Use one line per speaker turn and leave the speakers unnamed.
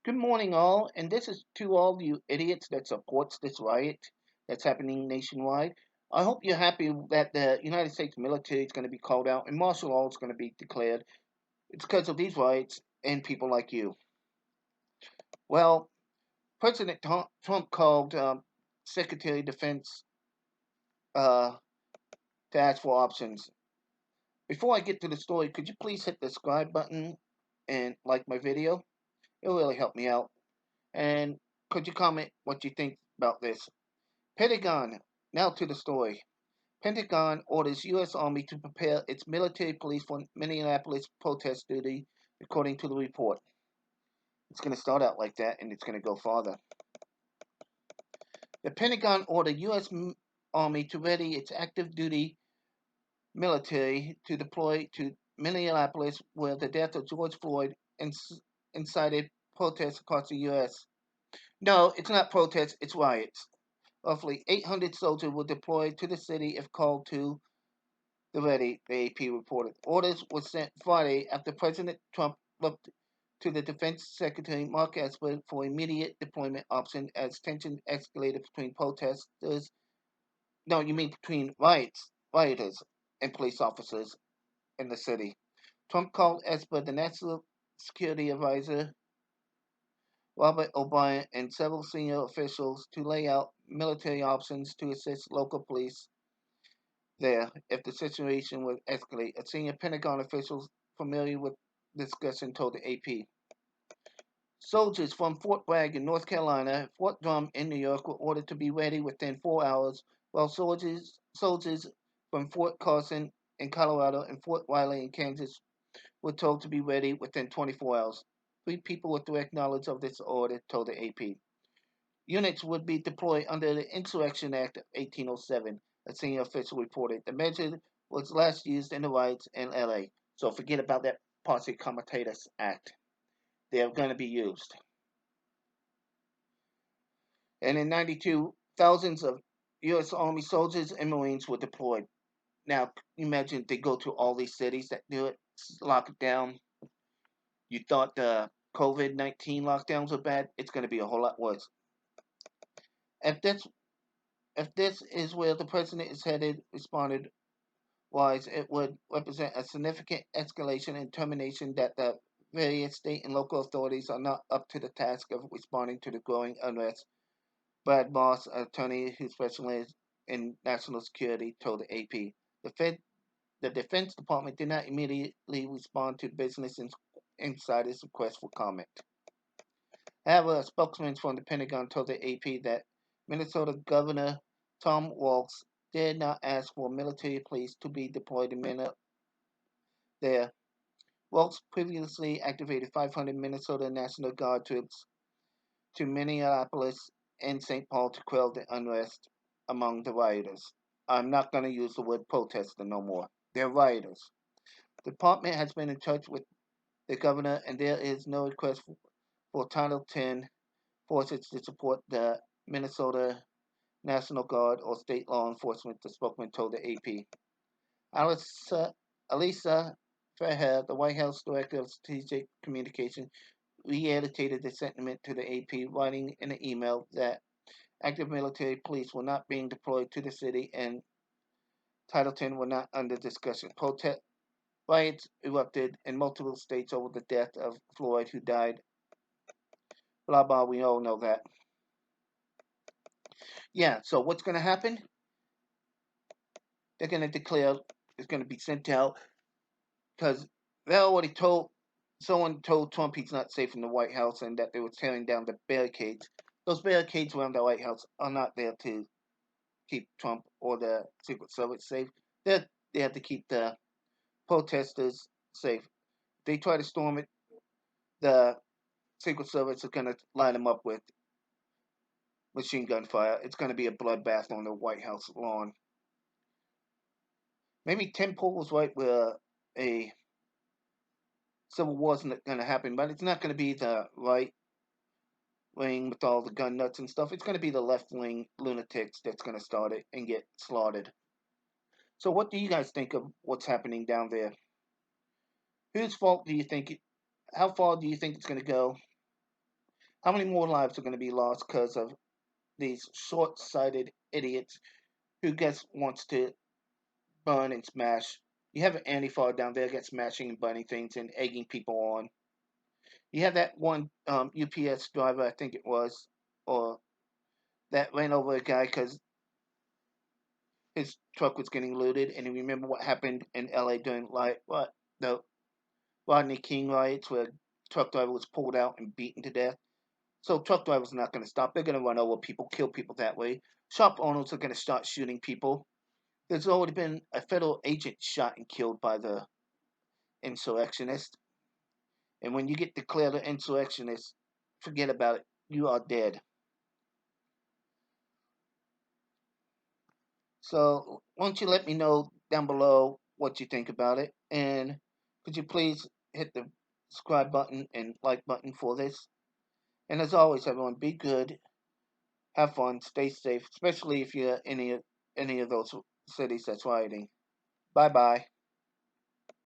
Good morning, all, and this is to all you idiots that supports this riot that's happening nationwide. I hope you're happy that the United States military is going to be called out and martial law is going to be declared. It's because of these riots and people like you. Well, President Trump called Secretary of Defense uh, to ask for options. Before I get to the story, could you please hit the subscribe button and like my video? It'll really help me out. And could you comment what you think about this? Pentagon. Now to the story. Pentagon orders U.S. Army to prepare its military police for Minneapolis protest duty, according to the report. It's going to start out like that, and it's going to go farther. The Pentagon ordered U.S. Army to ready its active duty military to deploy to Minneapolis, where the death of George Floyd incited protests across the U.S. No, it's not protests, it's riots. Roughly 800 soldiers were deployed to the city if called to the ready, the AP reported. Orders were sent Friday after President Trump looked to the Defense Secretary Mark Esper for immediate deployment option as tension escalated between protesters. No, you mean between rioters, and police officers in the city. Trump called Esper the National Security Advisor, Robert O'Brien, and several senior officials to lay out military options to assist local police there if the situation would escalate. A senior Pentagon official familiar with the discussion told the AP. Soldiers from Fort Bragg in North Carolina, Fort Drum in New York were ordered to be ready within 4 hours, while soldiers from Fort Carson in Colorado and Fort Riley in Kansas were told to be ready within 24 hours. Three people with direct knowledge of this order told the AP. Units would be deployed under the Insurrection Act of 1807, a senior official reported. The measure was last used in the riots in LA. So forget about that Posse Comitatus Act. They're going to be used. And in 92, thousands of U.S. Army soldiers and Marines were deployed. Now, imagine they go to all these cities that do it, lock it down. You thought the COVID-19 lockdowns were bad? It's going to be a whole lot worse. If this if this is where the president is headed, responded Wise, it would represent a significant escalation and termination that the various state and local authorities are not up to the task of responding to the growing unrest. Brad Moss, an attorney who specializes in national security, told the AP. The Defense Department did not immediately respond to Business Insider's request for comment. However, a spokesman from the Pentagon told the AP that Minnesota Governor Tom Walz did not ask for military police to be deployed in there. Walz previously activated 500 Minnesota National Guard troops to Minneapolis and St. Paul to quell the unrest among the rioters. I'm not going to use the word protester no more. They're rioters. The department has been in touch with the governor, and there is no request for Title 10 forces to support the Minnesota National Guard or state law enforcement, the spokesman told the AP. Alisa Faher, the White House Director of Strategic Communication, reiterated the sentiment to the AP, writing in an email that active military police were not being deployed to the city and Title 10 were not under discussion. Protest riots erupted in multiple states over the death of Floyd, who died. Blah blah. We all know that. Yeah. So what's going to happen? They're going to declare it's going to be sent out because they already told someone told Trump he's not safe in the White House and that they were tearing down the barricades. Those barricades around the White House are not there to keep Trump or the Secret Service safe. They're there to keep the protesters safe. If they try to storm it, the Secret Service is going to line them up with machine gun fire. It's going to be a bloodbath on the White House lawn. Maybe Tim Pool was right where a civil war is going to happen, but it's not going to be the right wing with all the gun nuts and stuff. It's going to be the left wing lunatics that's going to start it and get slaughtered. So, what do you guys think of what's happening down there? Whose fault do you think? How far do you think it's going to go? How many more lives are going to be lost because of these short-sighted idiots who just wants to burn and smash? You have an Antifa down there that's smashing and burning things and egging people on. You have that one UPS driver, I think it was, or that ran over a guy because his truck was getting looted, and you remember what happened in LA during what the Rodney King riots, where a truck driver was pulled out and beaten to death. So truck drivers are not going to stop. They're going to run over people, kill people that way. Shop owners are going to start shooting people. There's already been a federal agent shot and killed by the insurrectionist. And when you get declared an insurrectionist, forget about it. You are dead. So why don't you let me know down below what you think about it? And could you please hit the subscribe button and like button for this? And as always, everyone, be good, have fun, stay safe, especially if you're in any of those cities that's rioting. Bye bye.